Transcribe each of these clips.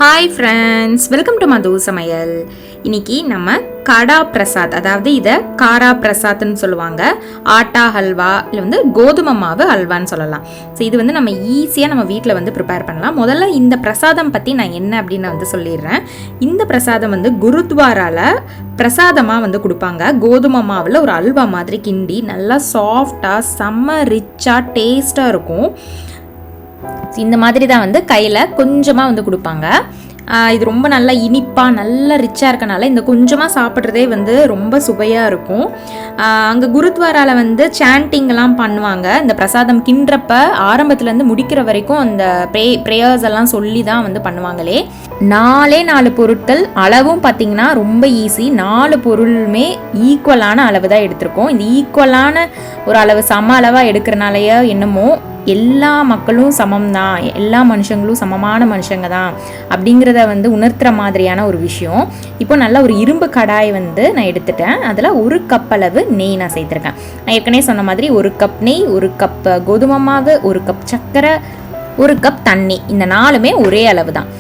Hi friends, welcome to மது சமையல். இன்னைக்கு நம்ம கடா பிரசாத், அதாவது இதை காரா பிரசாத்னு சொல்லுவாங்க. ஆட்டா ஹல்வா இல்லை வந்து கோதுமை மாவு ஹல்வான்னு சொல்லலாம். ஸோ இது வந்து நம்ம ஈஸியாக நம்ம வீட்டில் வந்து ப்ரிப்பேர் பண்ணலாம். முதல்ல இந்த பிரசாதம் பற்றி நான் என்ன அப்படின்னு வந்து சொல்லிடுறேன். இந்த பிரசாதம் வந்து குருத்வாராவில் பிரசாதமாக வந்து கொடுப்பாங்க. கோதுமை மாவில் ஒரு அல்வா மாதிரி கிண்டி நல்லா சாஃப்டாக செம்ம ரிச்சாக டேஸ்ட்டாக இருக்கும். இந்த மாதிரி தான் வந்து கையில் கொஞ்சமாக வந்து கொடுப்பாங்க. இது ரொம்ப நல்லா இனிப்பாக நல்லா ரிச்சாக இருக்கனால இந்த கொஞ்சமாக சாப்பிட்றதே வந்து ரொம்ப சுவையாக இருக்கும். அங்கே குருத்வாராவில் வந்து சாண்டிங்லாம் பண்ணுவாங்க. இந்த பிரசாதம் கிண்டுறப்ப ஆரம்பத்துலேருந்து முடிக்கிற வரைக்கும் அந்த ப்ரேயர்ஸ் எல்லாம் சொல்லி தான் வந்து பண்ணுவாங்களே. 4 பொருட்கள், அளவும் பார்த்திங்கன்னா ரொம்ப ஈஸி. 4 பொருளுமே ஈக்குவலான அளவு தான் எடுத்திருக்கோம். இந்த ஈக்குவலான ஒரு அளவு சம அளவாக எடுக்கிறனாலையோ என்னமோ எல்லா மக்களும் சமம் தான், எல்லா மனுஷங்களும் சமமான மனுஷங்க தான் அப்படிங்கிறத வந்து உணர்த்துற மாதிரியான ஒரு விஷயம். இப்போ நல்லா ஒரு இரும்பு கடாய் வந்து நான் எடுத்துட்டேன். அதில் 1 கப் அளவு நெய் நான் சேர்த்துருக்கேன். நான் ஏற்கனவே சொன்ன மாதிரி 1 கப் நெய், 1 கப் கோதுமை மாவு, 1 கப் சர்க்கரை, 1 கப் தண்ணி, இந்த 4மே ஒரே அளவு தான்.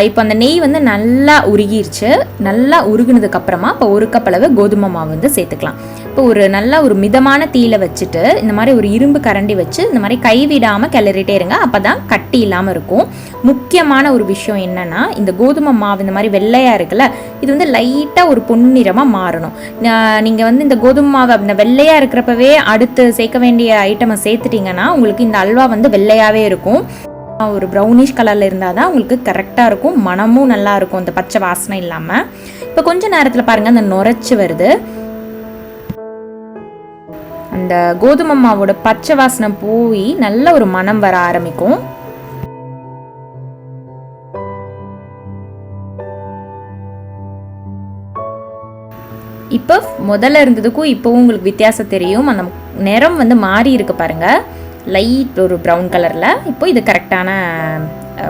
இப்போ அந்த நெய் வந்து நல்லா உருகிருச்சு. நல்லா உருகுனதுக்கப்புறமா இப்போ 1 கப் அளவு கோதுமை மாவு வந்து சேர்த்துக்கலாம். இப்போ நல்லா ஒரு மிதமான தீயில வச்சுட்டு இந்த மாதிரி ஒரு இரும்பு கரண்டி வச்சு இந்த மாதிரி கைவிடாமல் கிளறிட்டே இருங்க. அப்போ தான் கட்டி இல்லாமல் இருக்கும். முக்கியமான ஒரு விஷயம் என்னென்னா, இந்த கோதுமை மாவு இந்த மாதிரி வெள்ளையாக இருக்குல்ல, இது வந்து லைட்டாக ஒரு பொன்னிறமாக மாறணும். நீங்கள் வந்து இந்த கோதுமை மாவு அந்த வெள்ளையாக இருக்கிறப்பவே அடுத்து சேர்க்க வேண்டிய ஐட்டமை சேர்த்துட்டிங்கன்னா உங்களுக்கு இந்த அல்வா வந்து வெள்ளையாகவே இருக்கும். ஒரு ப்ரௌனிஷ் கலரில் இருந்தால் தான் உங்களுக்கு கரெக்டாக இருக்கும். மனமும் நல்லா இருக்கும், அந்த பச்சை வாசனை இல்லாமல். இப்போ கொஞ்சம் நேரத்தில் பாருங்கள், அந்த நுரைச்சி வருது. அந்த கோதுமை மாவோட பச்சை வாசனை போய் நல்ல ஒரு மனம் வர ஆரம்பிக்கும். இப்போ முதல்ல இருந்ததுக்கும் இப்போவும் உங்களுக்கு வித்தியாசம் தெரியும். அந்த நிறம் வந்து மாறி இருக்கு பாருங்க, லைட் ஒரு ப்ரௌன் கலரில். இப்போ இது கரெக்டான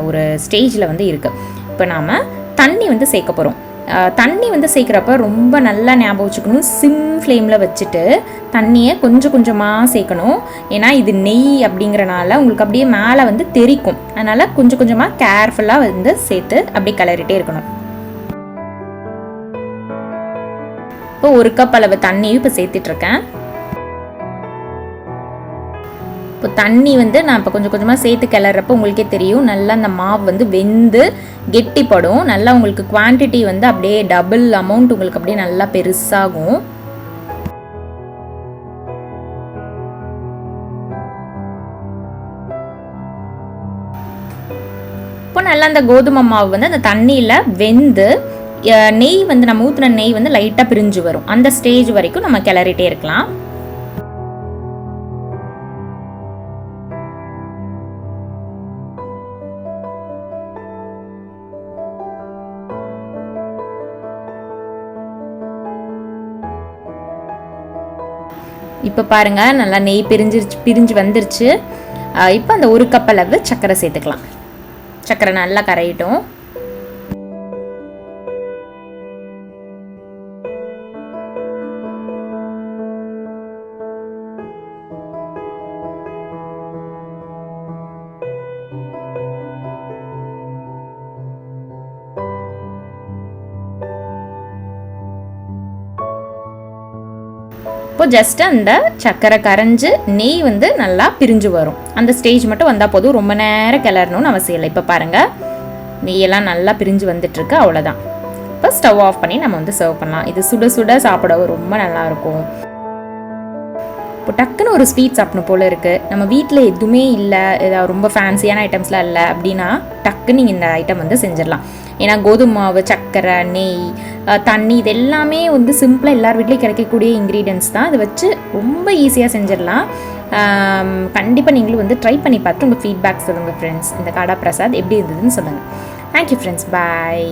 ஒரு ஸ்டேஜில் வந்து இருக்குது. இப்போ நாம் தண்ணி வந்து சேர்க்க போகிறோம். தண்ணி வந்து சேர்க்குறப்ப ரொம்ப நல்லா ஞாபகம் வச்சுக்கணும். சிம் ஃப்ளேமில் வச்சுட்டு தண்ணியை கொஞ்சம் கொஞ்சமாக சேர்க்கணும். ஏன்னா இது நெய் அப்படிங்கிறனால உங்களுக்கு அப்படியே மேலே வந்து தெறிக்கும். அதனால் கொஞ்சம் கொஞ்சமாக கேர்ஃபுல்லாக வந்து சேர்த்து அப்படியே கிளறிட்டே இருக்கணும். இப்போ 1 கப் அளவு தண்ணியும் இப்போ சேர்த்துட்ருக்கேன். இப்போ தண்ணி வந்து நான் இப்போ கொஞ்சம் கொஞ்சமாக சேர்த்து கிளறப்போ உங்களுக்கே தெரியும், நல்லா அந்த மாவு வந்து வெந்து கெட்டிப்படும். நல்லா உங்களுக்கு குவான்டிட்டி வந்து அப்படியே டபுள் அமௌண்ட் உங்களுக்கு அப்படியே நல்லா பெருசாகும். இப்போ நல்லா அந்த கோதுமை மாவு வந்து அந்த தண்ணியில் வெந்து நெய் வந்து நம்ம ஊற்றின நெய் வந்து லைட்டாக பிரிஞ்சு வரும். அந்த ஸ்டேஜ் வரைக்கும் நம்ம கிளறிட்டே இருக்கலாம். இப்போ பாருங்கள், நல்லா நெய் பிரிஞ்சு வந்துருச்சு. இப்போ அந்த 1 கப் அளவு சர்க்கரை சேர்த்துக்கலாம். சர்க்கரை நல்லா கரையிட்டும். இப்போ ஜஸ்ட் அந்த சர்க்கரை கரைஞ்சு நெய் வந்து நல்லா பிரிஞ்சு வரும். அந்த ஸ்டேஜ் மட்டும் வந்தால் போதும். ரொம்ப நேரம் கிளறணும்னு அவசியம் இல்லை. இப்போ பாருங்கள், நெய்யெல்லாம் நல்லா பிரிஞ்சு வந்துட்டுருக்கு. அவ்வளோதான். இப்போ ஸ்டவ் ஆஃப் பண்ணி நம்ம வந்து சர்வ் பண்ணலாம். இது சுட சுட சாப்பிட ரொம்ப நல்லாயிருக்கும். இப்போ டக்குன்னு ஒரு ஸ்வீட் சாப்பிடணும் போல் இருக்குது. நம்ம வீட்டில் எதுவுமே இல்லை, ஏதாவது ரொம்ப ஃபேன்சியான ஐட்டம்ஸ்லாம் இல்லை அப்படின்னா டக்குன்னு நீங்கள் இந்த ஐட்டம் வந்து செஞ்சிடலாம். ஏன்னா கோதுமை மாவு, சர்க்கரை, நெய், தண்ணி, இது எல்லாமே வந்து சிம்பிளாக எல்லார் வீட்லேயும் கிடைக்கக்கூடிய இன்க்ரீடியன்ஸ் தான். இதை வச்சு ரொம்ப ஈஸியாக செஞ்சிடலாம். கண்டிப்பாக நீங்களும் வந்து ட்ரை பண்ணி பார்த்து உங்கள் ஃபீட்பேக் சொல்லுங்கள் ஃப்ரெண்ட்ஸ். இந்த காடா பிரசாத் எப்படி இருந்ததுன்னு சொல்லுங்கள். தேங்க்யூ ஃப்ரெண்ட்ஸ், பாய்.